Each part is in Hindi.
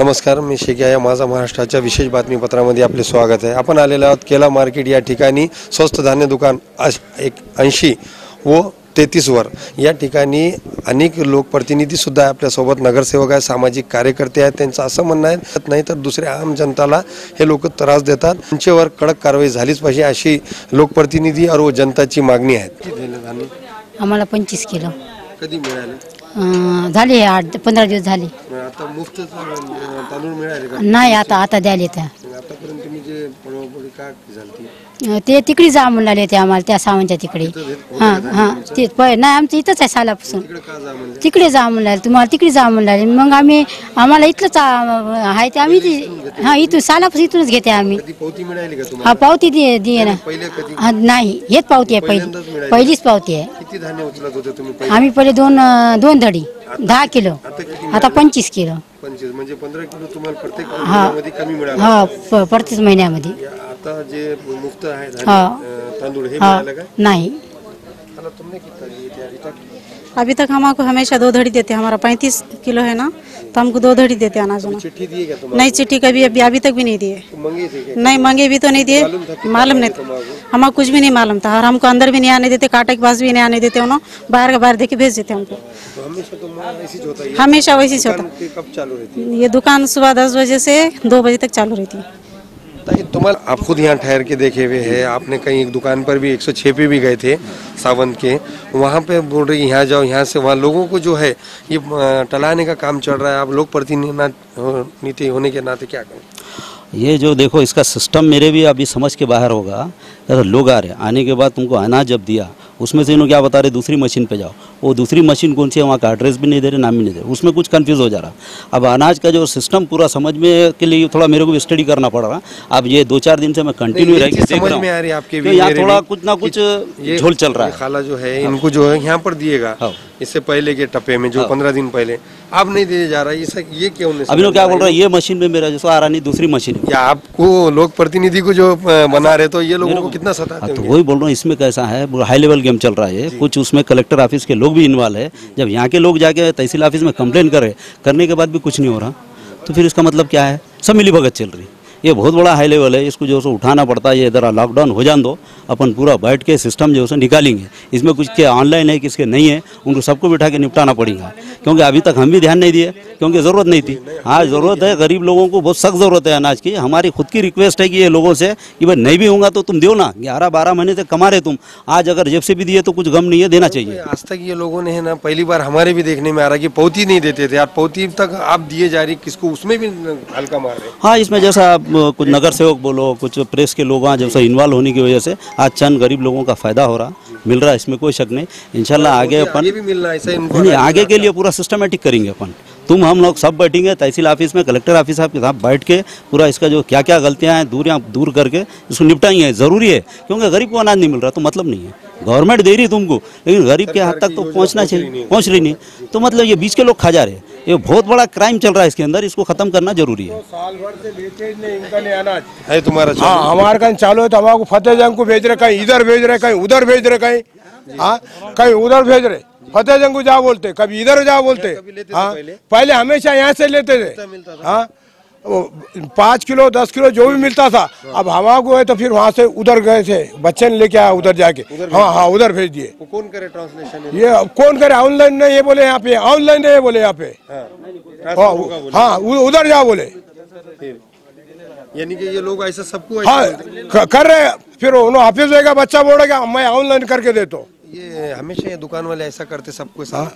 नमस्कार, मी शेखिया या माझा महाराष्ट्राच्या विशेष बातमीपत्रामध्ये आपले स्वागत आहे। आपण आलेलो आहोत केला मार्केट या ठिकाणी स्वस्त धान्य दुकान 80 व 33 वर। या ठिकाणी अनेक लोकप्रतिनिधी सुद्धा आपल्या सोबत, नगरसेवक आहे, सामाजिक कार्यकर्ते आहेत। त्यांचं असं म्हणणं आहे नाही तर दुसऱ्या आम जनताला हे लोक त्रास देतात, त्यांच्यावर कडक कारवाई झालीच पाहिजे अशी लोकप्रतिनिधी और जनताची मागणी आहे। आम्हाला 25 किलो कधी मिळाले? झाले 8-15 दिवस झाले। आता मुफ्त तांदूळ मिळाले का? नाही, आता द्याले त्या आतापर्यंत तुम्ही जे पळवपळी का झाली ते तिकडे जा म्हणले ते आम्हाला, त्या सावंतच्या तिकडे। ते नाही, आमचं इथंच आहे सालापासून। तिकडे जा म्हणले तुम्हाला, तिकडे जा म्हणले। मग आम्हाला इथलंच आहे ते, आम्ही इथून सालापासून इथूनच घेते आम्ही। पावती मिळाली का तुम्हाला? हा, पावती दे ना। नाही, हेच पावती आहे, पहिलीच पावती आहे। किती धान्य उचलत होते तुम्ही? आम्ही पहिले दोन धडी 10 किलो, आता 25 किलो। 25 म्हणजे 15 किलो तुम्हाला प्रत्येक महिन्यामध्ये कमी मिळाला? हा, प्रत्येक महिन्यामध्ये। आता जे मुफ्त आहे तांदूळ हे मिळालं का? नहीं। तुमने कितना दिए थे अभी तक? अभी तक हमको हमेशा 2 धड़ी देते हैं। हमारा 35 किलो है ना, तो हमको 2 धड़ी देते हैं अनाज में। चिट्ठी दी है क्या तुम्हारे? नहीं, चिट्ठी कभी अभी तक भी नहीं दिए। मंगे थे क्या? नहीं, मांगे भी तो नहीं दिए, मालूम नहीं था, हमारा कुछ भी नहीं मालूम था। और हमको अंदर भी नहीं आने देते, कांटे के पास भी नहीं आने देते उन्होंने, बाहर का बाहर देके भेज देते हमको। तो हमेशा तो ऐसी होता है? हमेशा वैसी होता। कब चालू रहती है ये दुकान? सुबह 10 बजे से 2 बजे तक चालू रहती है। तुम्हारा, आप खुद यहाँ ठहर के देखे हुए हैं, आपने कहीं एक दुकान पर भी 106 पे भी गए थे सावंत के, वहाँ पे बोल रही यहाँ जाओ, यहाँ से वहाँ लोगों को जो है ये टलाने का काम चल रहा है। आप लोग प्रतिनिधि होने के नाते क्या करें? ये जो देखो, इसका सिस्टम मेरे भी अभी समझ के बाहर होगा। अगर लोग आ रहे, आने के बाद तुमको अनाज जब दिया, उसमें से इन्होंने क्या बता रहे, दूसरी मशीन पे जाओ। वो दूसरी मशीन कौन सी है, वहाँ का एड्रेस भी नहीं दे रहे, नाम भी नहीं दे रहे, उसमें कुछ कंफ्यूज हो जा रहा। अब अनाज का जो सिस्टम पूरा समझ में के लिए थोड़ा मेरे को भी स्टडी करना पड़ रहा। अब ये 2-4 दिन से मैं कंटिन्यू रह के देख रहा हूँ, यहाँ थोड़ा कुछ ना कुछ झोल चल रहा है। खाला जो है इनको जो है यहाँ पर दिएगा, इससे पहले के टप्पे में जो 15 दिन पहले, अब नहीं दिए जा रहा है। ये क्यों नहीं? अभी क्या बोल रहा है, ये मशीन में मेरा जैसा आ रहा नहीं, दूसरी मशीन या आपको लोक प्रतिनिधि को जो बना रहे, तो ये लोगों को कितना सताते हैं? तो वही बोल रहा हूँ, इसमें कैसा है, हाई लेवल गेम चल रहा है। कुछ उसमें कलेक्टर ऑफिस के लोग भी इन्वॉल्व है। जब यहाँ के लोग जाके तहसील ऑफिस में कंप्लेन करने के बाद भी कुछ नहीं हो रहा, तो फिर इसका मतलब क्या है? सब मिली भगत चल रही। ये बहुत बड़ा हाई लेवल है, इसको जो है उठाना पड़ता है। ये इधर लॉकडाउन हो जान दो, अपन पूरा बैठ के सिस्टम जो है निकालेंगे। इसमें कुछ के ऑनलाइन है, किसके नहीं है, उनको सबको बिठा के निपटाना पड़ेगा। क्योंकि अभी तक हम भी ध्यान नहीं दिए, क्योंकि ज़रूरत नहीं थी। आज ज़रूरत है, गरीब लोगों को बहुत सख्त ज़रूरत है अनाज की। हमारी खुद की रिक्वेस्ट है कि ये लोगों से कि भाई नहीं भी होगा तो तुम दो ना, 11-12 महीने से कमा रहे तुम। आज अगर जेब से भी दिए तो कुछ गम नहीं है, देना चाहिए। आज तक ये लोगों ने है ना, पहली बार हमारे भी देखने में आ रहा कि पौती नहीं देते थे, आप पौती तक आप दिए जा रही, किसको उसमें भी हल्का मार रहे। हाँ, इसमें जैसा कुछ नगर सेवक बोलो, कुछ प्रेस के लोग हैं, जैसा इन्वॉल्व होने की वजह से आज चंद गरीब लोगों का फायदा हो रहा, मिल रहा है, इसमें कोई शक नहीं। इंशाल्लाह आगे अपन भी मिलना ऐसा आगे के लिए पूरा सिस्टमेटिक करेंगे अपन। हम लोग सब बैठेंगे तहसील ऑफिस में, कलेक्टर ऑफिस के साथ बैठ के पूरा इसका जो क्या क्या गलतियां हैं दूर करके इसको निपटाएंगे। ज़रूरी है, क्योंकि गरीब को अनाज नहीं मिल रहा तो मतलब नहीं है। गवर्नमेंट दे रही तुमको, लेकिन गरीब के हाथ तक तो पहुंचना चाहिए, पहुंच रही नहीं, तो मतलब ये बीच के लोग खा जा रहे हैं। ये बहुत बड़ा क्राइम चल रहा है इसके अंदर, इसको खत्म करना जरूरी है। साल भर से बेचे नहीं, इनका नहीं अनाज है तुम्हारा। हाँ, हमारे कहीं चालू है तो हमारे फतेहजंग को भेज रहे, कहीं इधर भेज रहे, कहीं उधर भेज रहे, कहीं उधर भेज रहे। फतेहजंग को जा बोलते, कभी इधर जा बोलते। हाँ, पहले हमेशा यहाँ से लेते थे। हाँ, 5 किलो 10 किलो जो भी मिलता था। अब हवा को है तो फिर वहाँ से उधर गए थे, बच्चे ने लेके आया उधर जाके। हाँ, उधर भेज दिए। कौन करे ट्रांसलेशन? ये कौन करे? ऑनलाइन नहीं ये बोले यहाँ पे, ऑनलाइन नहीं ये बोले यहाँ पे। हाँ, उधर जा बोले। यानी कि ये लोग ऐसा सबको कर रहे। फिर उन्होंने ऑफिस रहेगा, बच्चा बोलेगा मैं ऑनलाइन करके देता हूँ। ये हमेशा ये दुकान वाले ऐसा करते सबको साथ।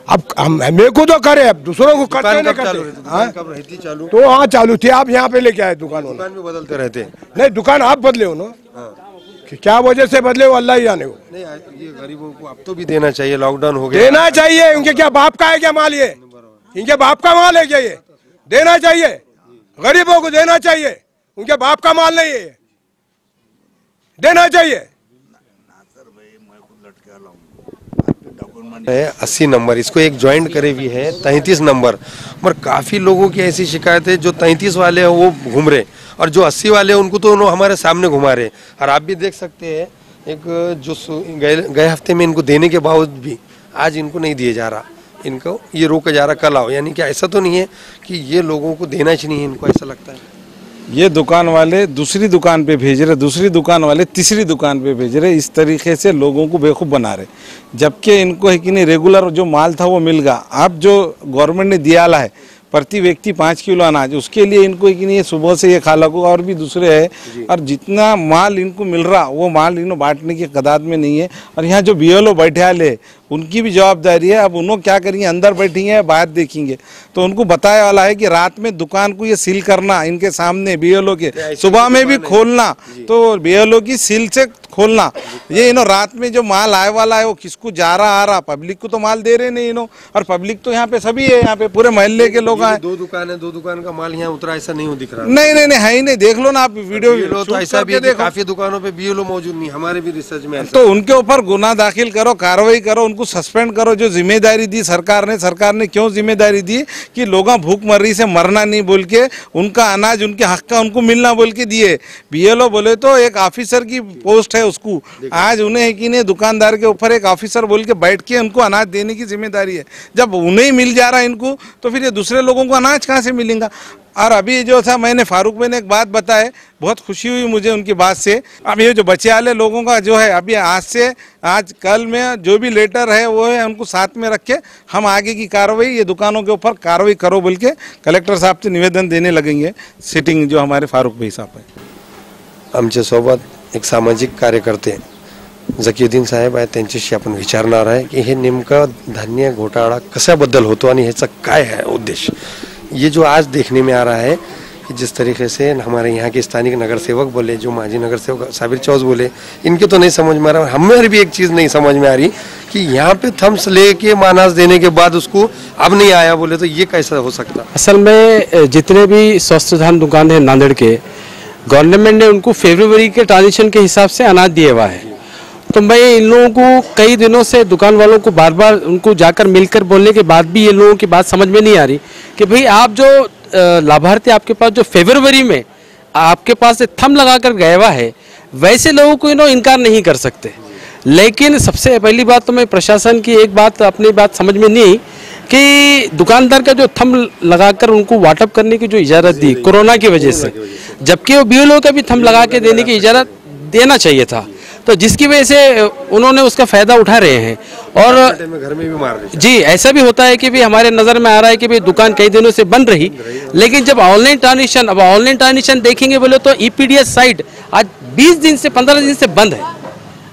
अब मेरे को तो करे, अब दूसरों को करते नहीं करते। कब रहती चालू? तो हाँ, चालू थी। आप यहाँ पे लेके आए दुकान में बदलते रहते? नहीं, दुकान आप बदले हो ना। क्या वजह से बदले हो अल्लाह ही जाने हो। नहीं, ये गरीबों को अब तो भी देना चाहिए, लॉकडाउन हो गया, देना चाहिए। उनके क्या बाप का है क्या माल? ये इनके बाप का माल है क्या? ये देना चाहिए, गरीबों को देना चाहिए। उनके बाप का माल नहीं है, देना चाहिए। 80 नंबर, इसको एक ज्वाइंट करे भी है 33 नंबर। पर काफ़ी लोगों की ऐसी शिकायत है, जो 33 वाले हैं वो घूम रहे, और जो 80 वाले हैं उनको तो हमारे सामने घुमा रहे। और आप भी देख सकते हैं, एक जो गए हफ्ते में इनको देने के बावजूद भी आज इनको नहीं दिए जा रहा। इनको ये रोका जा रहा कल आओ, यानी कि ऐसा तो नहीं है कि ये लोगों को देना ही नहीं है, इनको ऐसा लगता है? ये दुकान वाले दूसरी दुकान पे भेज रहे, दूसरी दुकान वाले तीसरी दुकान पे भेज रहे, इस तरीके से लोगों को बेवकूफ़ बना रहे। जबकि इनको है कि नहीं, रेगुलर जो माल था वो मिल गया। अब जो गवर्नमेंट ने दिया है प्रति व्यक्ति 5 किलो अनाज, उसके लिए इनको है कि नहीं सुबह से ये खा लगो और भी दूसरे है, और जितना माल इनको मिल रहा वो माल इन्हों बांटने की कदार में नहीं है। और यहाँ जो BLO बैठे वाले उनकी भी जवाबदारी है। अब उन्होंने क्या करेंगे, अंदर बैठेंगे बाहर देखेंगे, तो उनको बताया वाला है कि रात में दुकान को ये सील करना, इनके सामने BLO के सुबह में भी खोलना, तो BLO की सील से खोलना। ये इन्हों रात में जो माल आए वाला है वो किसको जा रहा आ रहा, पब्लिक को तो माल दे रहे नहीं इन्हों, और पब्लिक तो यहाँ पे सभी है, यहाँ पे पूरे मोहल्ले के लोग आए। 2 दुकान है, 2 दुकान का माल यहाँ उतरा ऐसा नहीं दिख रहा? नहीं नहीं नहीं, है ही नहीं, देख लो ना आप वीडियो तो ऐसा भी है कि काफी दुकानों पे BLO मौजूद नहीं, हमारे भी रिसर्च में ऐसा। तो उनके ऊपर गुना दाखिल करो, कार्रवाई करो, उनको सस्पेंड करो। जो जिम्मेदारी दी सरकार ने क्यों जिम्मेदारी दी कि लोगों भूखमरी से मरना नहीं बोल के, उनका अनाज उनके हक का उनको मिलना बोल के दिए। BLO बोले तो एक ऑफिसर की पोस्ट है उसको, आज उन्हें है कि नहीं दुकानदार के ऊपर एक ऑफिसर बोल के बैठ के उनको अनाज देने की जिम्मेदारी है। जब उन्हें मिल जा रहा है इनको, तो फिर ये दूसरे लोगों को अनाज कहाँ से मिलेगा? और अभी जो था मैंने फारूक भाई ने एक बात बताए, बहुत खुशी हुई मुझे उनकी बात से। अब ये जो बचे वाले लोगों का जो है, अभी आज कल में जो भी लेटर है वो है, उनको साथ में रख के हम आगे की कार्रवाई, ये दुकानों के ऊपर कार्रवाई करो बोल के कलेक्टर साहब से निवेदन देने लगेंगे। सिटिंग जो हमारे फारूक भाई साहब है, आमच्या सोबत एक सामाजिक कार्यकर्ते झकीउद्दीन साहेब आहेत, त्यांच्याशी आपण विचारणार आहे की हे नेमकं धान्य घोटाळा कशाबद्दल होतो आणि ह्याचा काय है उद्देश्य। ये जो आज देखने में आ रहा है कि जिस तरीके से हमारे यहाँ के स्थानीय नगर सेवक बोले, जो माजी नगर सेवक साबिर चौस बोले, इनके तो नहीं समझ में आ रहा, हमें भी एक चीज़ नहीं समझ में आ रही कि यहाँ पे थम्स लेके मानास देने के बाद उसको अब नहीं आया बोले, तो ये कैसा हो सकता? असल में जितने भी स्वस्थ धान दुकान है नांदेड़ के, गवर्नमेंट ने उनको फरवरी के ट्रांजिशन के हिसाब से अनाज दिया हुआ है। तो मैं इन लोगों को कई दिनों से दुकान वालों को बार बार उनको जाकर मिलकर बोलने के बाद भी ये लोगों की बात समझ में नहीं आ रही कि भाई आप जो लाभार्थी आपके पास जो फरवरी में आपके पास से थंब लगाकर गया हुआ है, वैसे लोगों को इनकार नहीं कर सकते। लेकिन सबसे पहली बात तो मैं प्रशासन की एक बात अपनी बात समझ में नहीं कि दुकानदार का जो थंब लगाकर उनको वाटअप करने की जो इजाज़त दी कोरोना की वजह से, जबकि वो BLO का भी थंब लगा के देने की इजाज़त देना चाहिए था, तो जिसकी वजह से उन्होंने उसका फायदा उठा रहे हैं। और घर में भी मार रहे जी ऐसा भी होता है कि भी हमारे नज़र में आ रहा है कि भी दुकान कई दिनों से बंद रही, लेकिन जब ऑनलाइन ट्रांजेक्शन देखेंगे बोले तो EPDS साइट आज 20 दिन से 15 दिन से बंद है।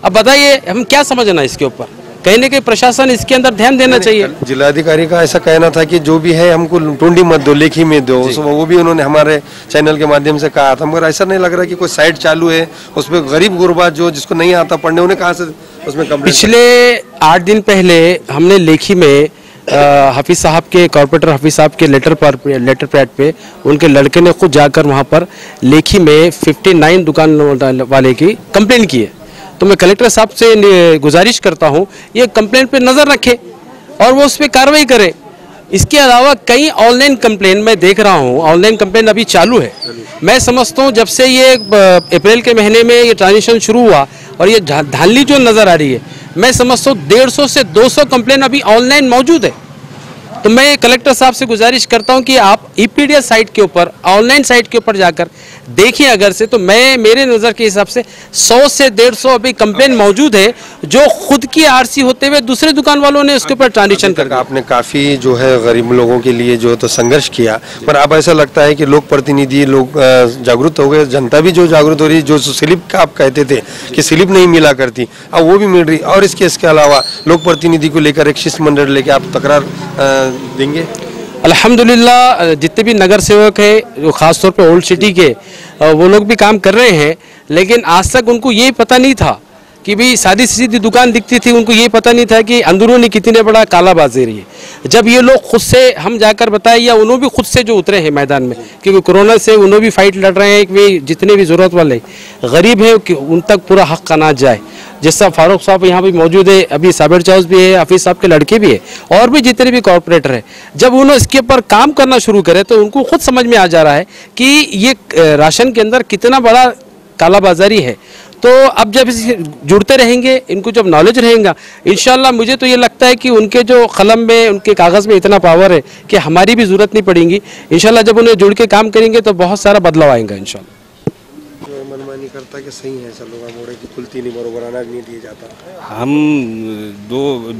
अब बताइए हम क्या समझना इसके ऊपर, कहीं ना कहीं प्रशासन इसके अंदर ध्यान देना चाहिए। जिलाधिकारी का ऐसा कहना था कि जो भी है हमको टुंडी मत दो, लेखी में दो, वो भी उन्होंने हमारे चैनल के माध्यम से कहा था। मगर ऐसा नहीं लग रहा कि कोई साइट चालू है उसमें गरीब गुरबा जो जिसको नहीं आता पढ़ने, उन्हें कहाँ से उसमें कंप्लेंट? पिछले 8 दिन पहले हमने लेखी में हाफिज साहब के कॉर्पोरेटर हाफिज साहब के लेटर पैड पे उनके लड़के ने खुद जाकर वहाँ पर लेखी में 59 दुकान वाले की कंप्लेंट की है। तो मैं कलेक्टर साहब से गुजारिश करता हूँ ये कंप्लेंट पे नज़र रखे और वो उस पर कार्रवाई करे। इसके अलावा कई ऑनलाइन कंप्लेंट मैं देख रहा हूँ, ऑनलाइन कंप्लेंट अभी चालू है। मैं समझता हूँ जब से ये अप्रैल के महीने में ये ट्रांजिशन शुरू हुआ और ये धांधली जो नज़र आ रही है, मैं समझता हूँ 150 से 200 कंप्लेंट अभी ऑनलाइन मौजूद है। तो मैं कलेक्टर साहब से गुजारिश करता हूं कि आप EPDS साइट के ऊपर, ऑनलाइन साइट के ऊपर जाकर देखिए अगर से, तो मैं मेरे नज़र के हिसाब से 100 से 150 अभी कंप्लेन मौजूद है जो खुद की RC होते हुए दूसरे दुकान वालों ने उसके ऊपर ट्रांजिशन कर दिया। आपने काफ़ी जो है गरीब लोगों के लिए जो तो संघर्ष किया, पर अब ऐसा लगता है कि लोक प्रतिनिधि लोग जागरूक हो गए, जनता भी जो जागरूक हो रही, जो स्लिप का आप कहते थे कि स्लिप नहीं मिला करती, अब वो भी मिल रही। और इसके अलावा लोक प्रतिनिधि को लेकर एक शिष्टमंडल लेकर आप तकरार देंगे? अल्हम्दुलिल्लाह जितने भी नगर सेवक है जो खासतौर पे ओल्ड सिटी के, वो लोग भी काम कर रहे हैं, लेकिन आज तक उनको ये पता नहीं था कि भाई सादी सीधी दुकान दिखती थी, उनको ये पता नहीं था कि अंदरूनी कितने बड़ा कालाबाजारी है। जब ये लोग खुद से हम जाकर बताए या उन्होंने भी खुद से जो उतरे हैं मैदान में, क्योंकि कोरोना से उन्होंने भी फाइट लड़ रहे हैं कि जितने भी ज़रूरत वाले गरीब हैं कि उन तक पूरा हक अनाज जाए। जैसा फारूक साहब यहाँ भी मौजूद है, अभी साबिर चौस भी है, हाफिज साहब के लड़के भी है और भी जितने भी कॉर्पोरेटर है, जब उन्होंने इसके ऊपर काम करना शुरू करे तो उनको खुद समझ में आ जा रहा है कि ये राशन के अंदर कितना बड़ा कालाबाजारी है। तो अब जब जुड़ते रहेंगे, इनको जब नॉलेज रहेगा, इंशाल्लाह मुझे तो ये लगता है कि उनके जो कलम में, उनके कागज़ में इतना पावर है कि हमारी भी ज़रूरत नहीं पड़ेगी। इंशाल्लाह जब उन्हें जुड़ के काम करेंगे तो बहुत सारा बदलाव आएगा इंशाल्लाह। मनमानी करता कि सही है सब लोग मोड़े की कुलती नहीं, बरोबर अनाज नहीं दिया जाता। हम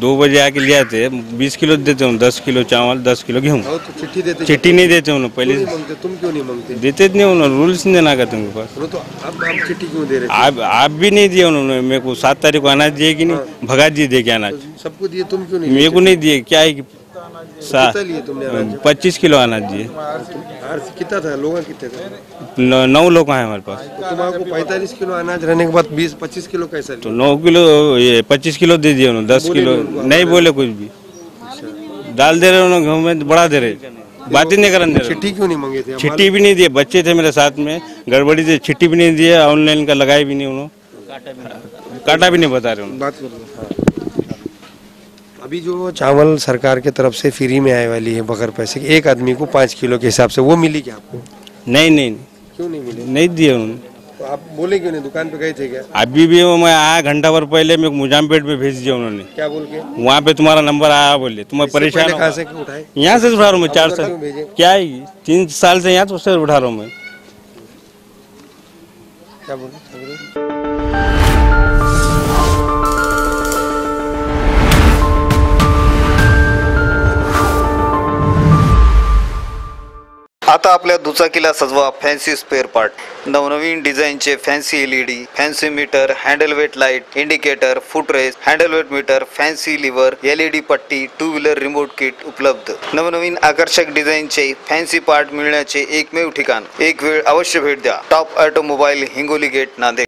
दो बजे आके ले आते, 20 किलो देते हूँ, 10 किलो चावल, 10 किलो गेहूँ। तो चिट्ठी देते, चिट्ठी नहीं देते हूँ पहले। मांगते, तुम क्यों नहीं मांगते? देते नहीं उन्होंने, रूल्स नहीं देना करते उनके पास। तो अब आप चिट्ठी क्यों दे रहे थे? आप भी नहीं दिए उन्होंने मेरे को। 7 तारीख को अनाज दिए कि नहीं, भगा दिए दे के अनाज। सबको दिए, तुम क्यों नहीं? मेरे को नहीं दिए, क्या है कि कितना लिए तुमने अनाज? 25 किलो अनाज दिए। कितना था, लोग कितने थे? 9 लोग हैं हमारे पास। तो तुम्हारे 45 किलो अनाज रहने के बाद 20-25 किलो कैसे? तो 9 किलो, ये 25 किलो दे दिए उन्होंने। 10 किलो नहीं बोले कुछ भी, डाल दे रहे उन्होंने, गेहूँ में बढ़ा दे रहे, बात ही नहीं करने दे रहे। चिट्ठी क्यों नहीं मांगे थे? चिट्ठी भी नहीं दिए, बच्चे थे मेरे साथ में, गड़बड़ी से चिट्ठी भी नहीं दिए, ऑनलाइन का लगाए भी नहीं उन्होंने, काटा भी नहीं बता रहे उन्होंने। बात करो। अभी जो चावल सरकार की तरफ से फ्री में आने वाली है बगैर पैसे की, एक आदमी को 5 किलो के हिसाब से, वो मिली क्या आपको? नहीं, क्यों नहीं मिली? नहीं दिए उन्होंने। तो आप बोले क्यों नहीं? दुकान पे गए थे क्या? अभी भी मैं आया घंटा भर पहले, मेरे को मुजामपेट पे भेज दिया उन्होंने। क्या बोल के? वहाँ पे तुम्हारा नंबर आया बोले, तुम्हें परेशान कहाँ से उठाए? यहाँ से उठा रहा हूँ मैं, 4 क्यों साल भेजे? क्या है, 3 साल से यहाँ से उठा रहा हूँ मैं। क्या बोले? आता आपल्या दुचाकीला सजवा फॅन्सी स्पेअर पार्ट. नवनवीन डिझाईनचे fancy LED, fancy meter, handle weight light, indicator, footrest, handle weight meter, fancy lever, LED पट्टी, 2 व्हीलर रिमोट किट उपलब्ध. नवनवीन आकर्षक डिझाईनचे फॅन्सी पार्ट मिळण्याचे एकमेव ठिकाण. एक वेळ अवश्य भेट द्या. Top automobile, Hingoli gate, Nanded.